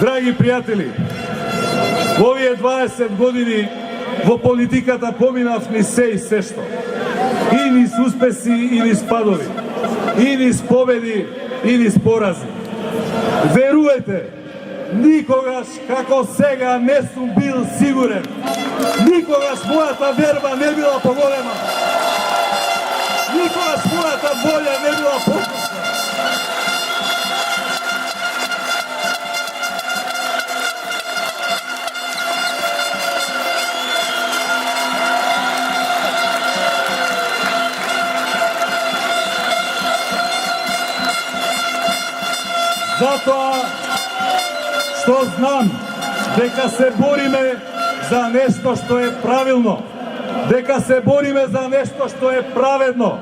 Драги пријатели, во овие 20 години во политиката поминав ни се и се што. И низ успеси, и низ падови, и низ победи, и низ порази. Верувајте, никогаш како сега не сум бил сигурен. Никогаш мојата верба не била поголема. Никогаш мојата волја не била покусна. Затоа што знам дека се бориме за нешто што е правилно, дека се бориме за нешто што е праведно,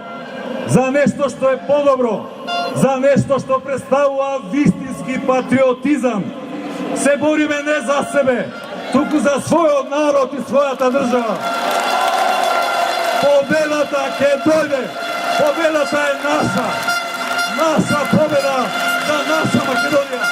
за нешто што е подобро, за нешто што представува вистински патриотизам. Се бориме не за себе, туку за својот народ и својата држава. Победата ќе дојде, победата е наша, наша победа за наша Македонија.